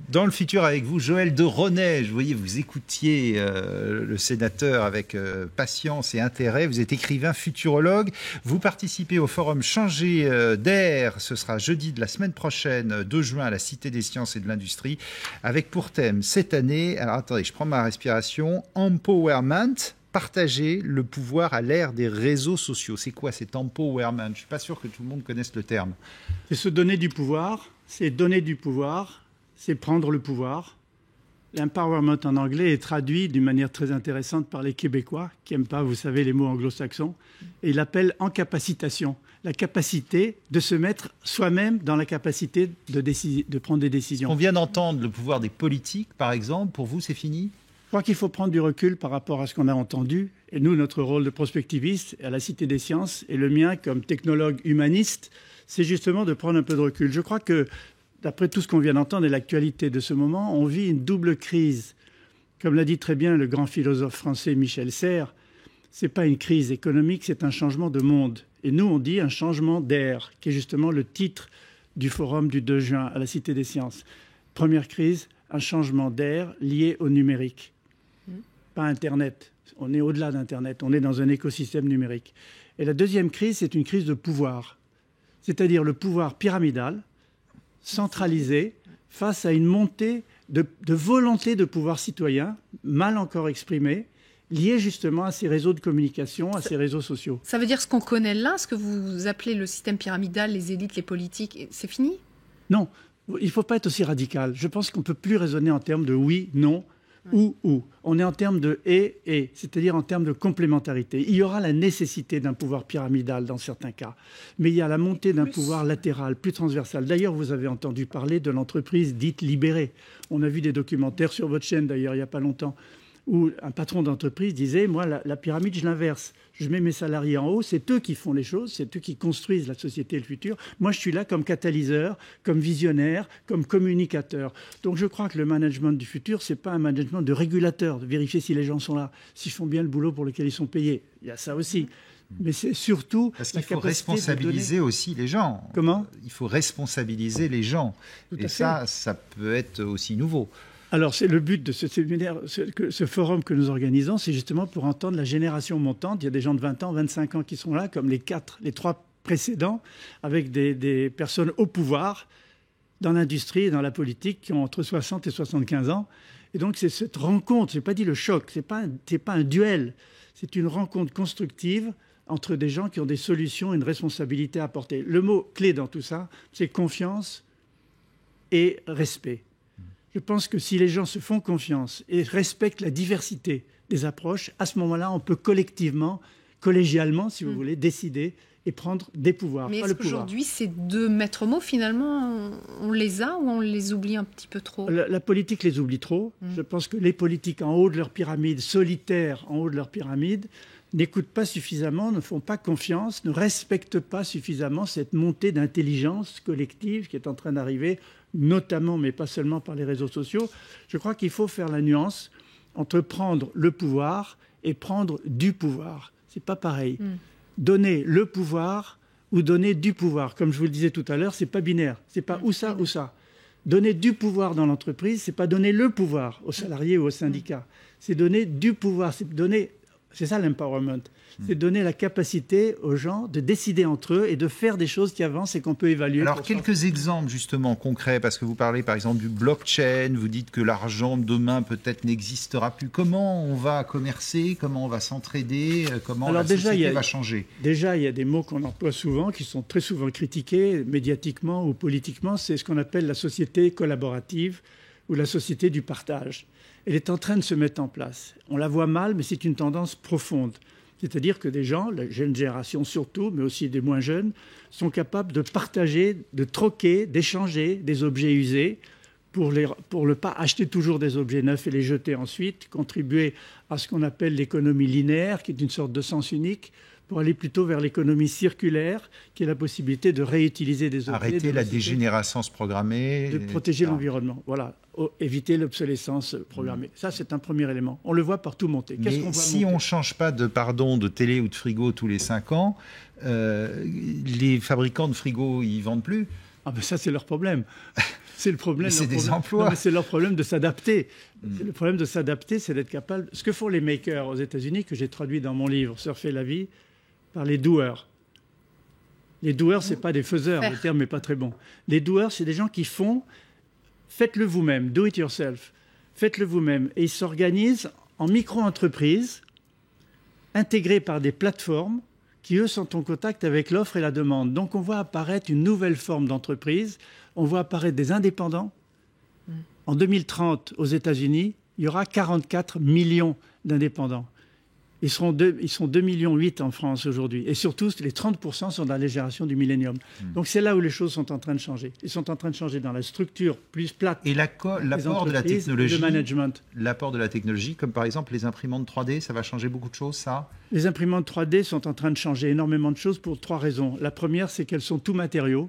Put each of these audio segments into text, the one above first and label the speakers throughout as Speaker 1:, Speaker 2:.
Speaker 1: Dans le futur avec vous, Joël de Ronet. Je voyais, vous écoutiez le sénateur avec patience et intérêt. Vous êtes écrivain, futurologue. Vous participez au forum Changer d'air. Ce sera jeudi de la semaine prochaine, 2 juin, à la Cité des Sciences et de l'Industrie, avec pour thème cette année, alors attendez, je prends ma respiration, Empowerment, partager le pouvoir à l'ère des réseaux sociaux. C'est quoi cet empowerment? Je ne suis pas sûr que tout le monde connaisse le terme.
Speaker 2: C'est se donner du pouvoir, c'est donner du pouvoir, c'est prendre le pouvoir. L'empowerment en anglais est traduit d'une manière très intéressante par les Québécois, qui n'aiment pas, vous savez, les mots anglo-saxons, et ils l'appellent encapacitation. La capacité de se mettre soi-même dans la capacité de prendre des décisions.
Speaker 1: On vient d'entendre le pouvoir des politiques, par exemple. Pour vous, c'est fini?
Speaker 2: Je crois qu'il faut prendre du recul par rapport à ce qu'on a entendu. Et nous, notre rôle de prospectiviste à la Cité des Sciences, et le mien comme technologue humaniste, c'est justement de prendre un peu de recul. Je crois que, d'après tout ce qu'on vient d'entendre et l'actualité de ce moment, on vit une double crise. Comme l'a dit très bien le grand philosophe français Michel Serres, ce n'est pas une crise économique, c'est un changement de monde. Et nous, on dit un changement d'air, qui est justement le titre du forum du 2 juin à la Cité des Sciences. Première crise, un changement d'air lié au numérique. Pas Internet. On est au-delà d'Internet. On est dans un écosystème numérique. Et la deuxième crise, c'est une crise de pouvoir. C'est-à-dire le pouvoir pyramidal, centralisé, face à une montée de volonté de pouvoir citoyen, mal encore exprimée, liée justement à ces réseaux de communication, à ces réseaux sociaux.
Speaker 3: Ça veut dire ce qu'on connaît là, ce que vous appelez le système pyramidal, les élites, les politiques, c'est fini?
Speaker 2: Non, il ne faut pas être aussi radical. Je pense qu'on ne peut plus raisonner en termes de oui, non, ou. On est en termes de et, c'est-à-dire en termes de complémentarité. Il y aura la nécessité d'un pouvoir pyramidal dans certains cas, mais il y a la montée d'un pouvoir latéral, plus transversal. D'ailleurs, vous avez entendu parler de l'entreprise dite libérée. On a vu des documentaires sur votre chaîne, d'ailleurs, il n'y a pas longtemps, où un patron d'entreprise disait « Moi, la pyramide, je l'inverse. Je mets mes salariés en haut, c'est eux qui font les choses, c'est eux qui construisent la société et le futur. Moi, je suis là comme catalyseur, comme visionnaire, comme communicateur. » Donc, je crois que le management du futur, ce n'est pas un management de régulateur, de vérifier si les gens sont là, s'ils font bien le boulot pour lequel ils sont payés. Il y a ça aussi. Mais c'est surtout
Speaker 1: parce qu'il faut responsabiliser aussi les gens.
Speaker 2: Comment?
Speaker 1: Il faut responsabiliser les gens. Et ça peut être aussi nouveau.
Speaker 2: Alors, c'est le but de ce séminaire, ce forum que nous organisons, c'est justement pour entendre la génération montante. Il y a des gens de 20 ans, 25 ans qui sont là, comme les 3 précédents, avec des personnes au pouvoir, dans l'industrie et dans la politique, qui ont entre 60 et 75 ans. Et donc, c'est cette rencontre, je n'ai pas dit le choc, ce n'est pas un duel, c'est une rencontre constructive entre des gens qui ont des solutions et une responsabilité à apporter. Le mot clé dans tout ça, c'est confiance et respect. Je pense que si les gens se font confiance et respectent la diversité des approches, à ce moment-là, on peut collectivement, collégialement, si vous voulez, décider et prendre des pouvoirs.
Speaker 3: Mais est-ce qu'aujourd'hui, ces 2 maîtres mots, finalement, on les a ou on les oublie un petit peu trop?
Speaker 2: La politique les oublie trop. Je pense que les politiques en haut de leur pyramide, solitaires en haut de leur pyramide, n'écoutent pas suffisamment, ne font pas confiance, ne respectent pas suffisamment cette montée d'intelligence collective qui est en train d'arriver, notamment, mais pas seulement par les réseaux sociaux. Je crois qu'il faut faire la nuance entre prendre le pouvoir et prendre du pouvoir. Ce n'est pas pareil. Donner le pouvoir ou donner du pouvoir. Comme je vous le disais tout à l'heure, ce n'est pas binaire. Ce n'est pas ou ça ou ça. Donner du pouvoir dans l'entreprise, ce n'est pas donner le pouvoir aux salariés ou aux syndicats. C'est donner du pouvoir, c'est ça l'empowerment. C'est donner la capacité aux gens de décider entre eux et de faire des choses qui avancent et qu'on peut évaluer.
Speaker 1: Alors, quelques exemples justement concrets, parce que vous parlez par exemple du blockchain, vous dites que l'argent demain peut-être n'existera plus. Comment on va commercer, comment on va s'entraider, comment la société va changer?
Speaker 2: Déjà, il y a des mots qu'on emploie souvent, qui sont très souvent critiqués médiatiquement ou politiquement. C'est ce qu'on appelle la société collaborative ou la société du partage. Elle est en train de se mettre en place. On la voit mal, mais c'est une tendance profonde. C'est-à-dire que des gens, la jeune génération surtout, mais aussi des moins jeunes, sont capables de partager, de troquer, d'échanger des objets usés pour ne pas acheter toujours des objets neufs et les jeter ensuite, contribuer à ce qu'on appelle l'économie linéaire, qui est une sorte de sens unique, pour aller plutôt vers l'économie circulaire, qui est la possibilité de réutiliser des objets.
Speaker 1: Arrêter la dégénérescence programmée.
Speaker 2: De protéger l'environnement. Voilà. Éviter l'obsolescence programmée. Ça, c'est un premier élément. On le voit partout monter.
Speaker 1: Mais si on ne change pas de télé ou de frigo tous les 5 ans, les fabricants de frigo, ils ne vendent plus.
Speaker 2: Ah ben ça, c'est leur problème. C'est le problème.
Speaker 1: C'est des emplois.
Speaker 2: Non, mais c'est leur problème de s'adapter. Le problème de s'adapter, c'est d'être capable... Ce que font les makers aux États-Unis, que j'ai traduit dans mon livre « Surfer la vie », par les doers. Les doers, ce n'est pas des faiseurs, le terme n'est pas très bon. Les doers, c'est des gens qui font... Faites-le vous-même, do it yourself. Faites-le vous-même. Et ils s'organisent en micro-entreprises, intégrées par des plateformes qui, eux, sont en contact avec l'offre et la demande. Donc, on voit apparaître une nouvelle forme d'entreprise. On voit apparaître des indépendants. En 2030, aux États-Unis, il y aura 44 millions d'indépendants. Ils sont 2,8 millions en France aujourd'hui. Et surtout, les 30% sont dans les générations du millénium. Donc c'est là où les choses sont en train de changer. Ils sont en train de changer dans la structure plus plate.
Speaker 1: Et l'apport de la technologie,
Speaker 2: le management.
Speaker 1: L'apport de la technologie, comme par exemple les imprimantes 3D, ça va changer beaucoup de choses, ça?
Speaker 2: Les imprimantes 3D sont en train de changer énormément de choses pour 3 raisons. La première, c'est qu'elles sont tout matériaux,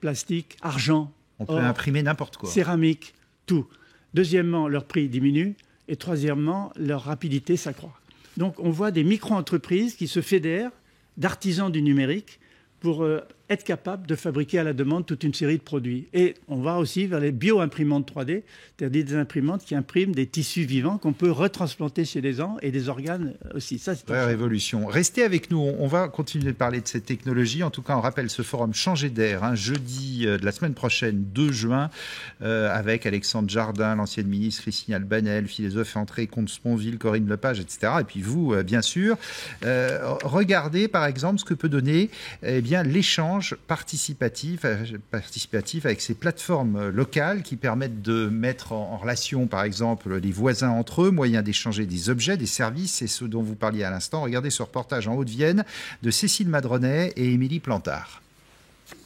Speaker 2: plastique, argent,
Speaker 1: on peut imprimer n'importe quoi.
Speaker 2: Céramique, tout. Deuxièmement, leur prix diminue. Et troisièmement, leur rapidité s'accroît. Donc, on voit des micro-entreprises qui se fédèrent d'artisans du numérique pour être capables de fabriquer à la demande toute une série de produits. Et on va aussi vers les bio-imprimantes 3D, c'est-à-dire des imprimantes qui impriment des tissus vivants qu'on peut retransplanter chez les gens et des organes aussi. Ça, c'est une
Speaker 1: vraie révolution. Restez avec nous, on va continuer de parler de cette technologie. En tout cas, on rappelle ce forum Changer d'air, jeudi de la semaine prochaine, 2 juin, avec Alexandre Jardin, l'ancienne ministre, Christine Albanel, philosophe entrée, Comte Sponville, Corinne Lepage, etc. Et puis vous, bien sûr. Regardez, par exemple, ce que peut donner l'échange participatif avec ces plateformes locales qui permettent de mettre en relation, par exemple, les voisins entre eux, moyen d'échanger des objets, des services. C'est ce dont vous parliez à l'instant. Regardez ce reportage en Haute-Vienne de Cécile Madronet et Émilie Plantard.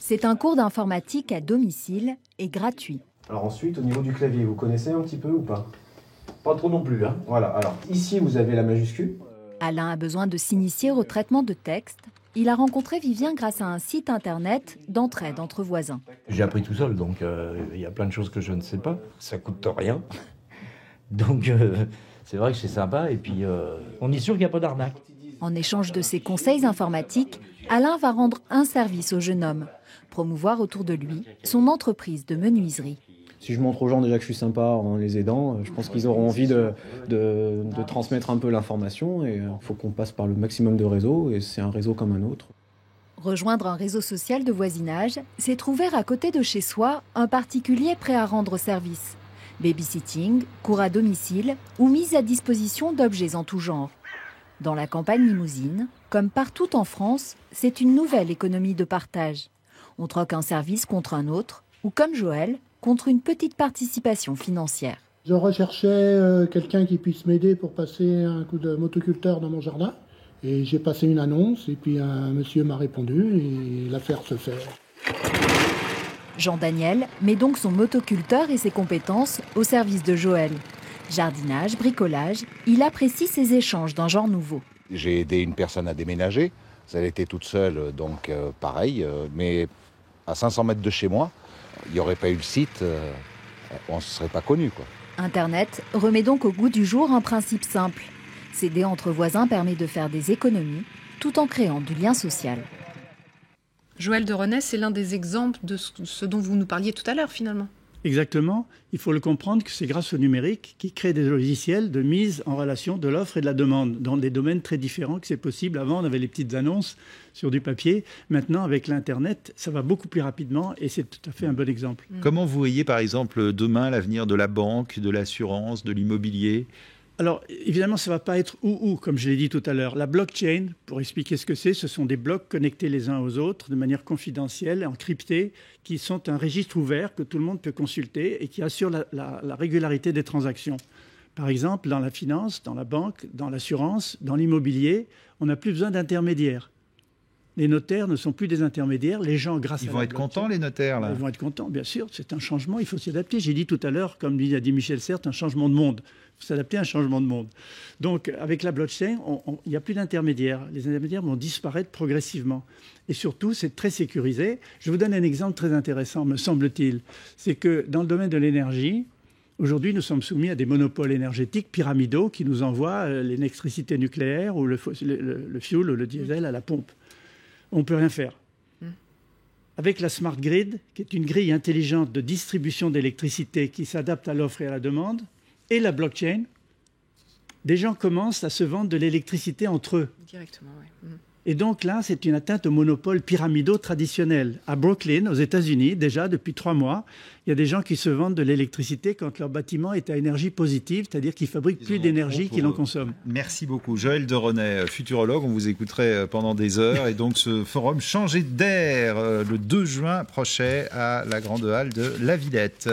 Speaker 4: C'est un cours d'informatique à domicile et gratuit.
Speaker 5: Alors ensuite, au niveau du clavier, vous connaissez un petit peu ou pas? Pas trop non plus, hein. Voilà, alors ici, vous avez la majuscule.
Speaker 4: Alain a besoin de s'initier au traitement de texte. Il a rencontré Vivien grâce à un site internet d'entraide entre voisins.
Speaker 6: J'ai appris tout seul, donc il y a plein de choses que je ne sais pas. Ça coûte rien. Donc c'est vrai que c'est sympa et puis on est sûr qu'il n'y a pas d'arnaque.
Speaker 4: En échange de ses conseils informatiques, Alain va rendre un service au jeune homme. Promouvoir autour de lui son entreprise de menuiserie.
Speaker 5: Si je montre aux gens déjà que je suis sympa en les aidant, je pense qu'ils auront envie de transmettre un peu l'information. Et il faut qu'on passe par le maximum de réseaux, et c'est un réseau comme un autre.
Speaker 4: Rejoindre un réseau social de voisinage, c'est trouver à côté de chez soi un particulier prêt à rendre service. Babysitting, cours à domicile ou mise à disposition d'objets en tout genre. Dans la campagne limousine, comme partout en France, c'est une nouvelle économie de partage. On troque un service contre un autre, ou comme Joël, contre une petite participation financière.
Speaker 7: Je recherchais quelqu'un qui puisse m'aider pour passer un coup de motoculteur dans mon jardin. Et j'ai passé une annonce et puis un monsieur m'a répondu et l'affaire se fait.
Speaker 4: Jean-Daniel met donc son motoculteur et ses compétences au service de Joël. Jardinage, bricolage, il apprécie ces échanges d'un genre nouveau.
Speaker 8: J'ai aidé une personne à déménager. Elle était toute seule, donc pareil. Mais à 500 mètres de chez moi, il n'y aurait pas eu le site, on ne se serait pas connus, quoi.
Speaker 4: Internet remet donc au goût du jour un principe simple. S'aider entre voisins permet de faire des économies tout en créant du lien social.
Speaker 3: Joël de René, c'est l'un des exemples de ce dont vous nous parliez tout à l'heure, finalement.
Speaker 2: Exactement. Il faut le comprendre que c'est grâce au numérique qui crée des logiciels de mise en relation de l'offre et de la demande dans des domaines très différents que c'est possible. Avant, on avait les petites annonces sur du papier. Maintenant, avec l'Internet, ça va beaucoup plus rapidement et c'est tout à fait un bon exemple.
Speaker 1: Comment vous voyez, par exemple, demain l'avenir de la banque, de l'assurance, de l'immobilier ?
Speaker 2: Alors, évidemment, ça ne va pas être ou, comme je l'ai dit tout à l'heure. La blockchain, pour expliquer ce que c'est, ce sont des blocs connectés les uns aux autres de manière confidentielle, encryptés, qui sont un registre ouvert que tout le monde peut consulter et qui assure la régularité des transactions. Par exemple, dans la finance, dans la banque, dans l'assurance, dans l'immobilier, on n'a plus besoin d'intermédiaires. Les notaires ne sont plus des intermédiaires. Les gens, grâce à
Speaker 1: Ils vont être contents, les notaires, là.
Speaker 2: Ils vont être contents, bien sûr. C'est un changement, il faut s'y adapter. J'ai dit tout à l'heure, comme a dit Michel Serres, un changement de monde. Il faut s'adapter à un changement de monde. Donc, avec la blockchain, il n'y a plus d'intermédiaires. Les intermédiaires vont disparaître progressivement. Et surtout, c'est très sécurisé. Je vous donne un exemple très intéressant, me semble-t-il. C'est que dans le domaine de l'énergie, aujourd'hui, nous sommes soumis à des monopoles énergétiques pyramidaux qui nous envoient l'électricité nucléaire ou le fioul ou le diesel à la pompe. On ne peut rien faire. avec la Smart Grid, qui est une grille intelligente de distribution d'électricité qui s'adapte à l'offre et à la demande, et la blockchain, des gens commencent à se vendre de l'électricité entre eux.
Speaker 3: Directement, oui.
Speaker 2: Et donc là, c'est une atteinte aux monopoles pyramidaux traditionnels. À Brooklyn, aux États-Unis, déjà depuis 3 mois, il y a des gens qui se vendent de l'électricité quand leur bâtiment est à énergie positive, c'est-à-dire qu'ils fabriquent plus d'énergie qu'ils en consomment.
Speaker 1: Merci beaucoup. Joël de René, futurologue, on vous écouterait pendant des heures. Et donc ce forum Changer d'air, le 2 juin prochain à la Grande Halle de la Villette.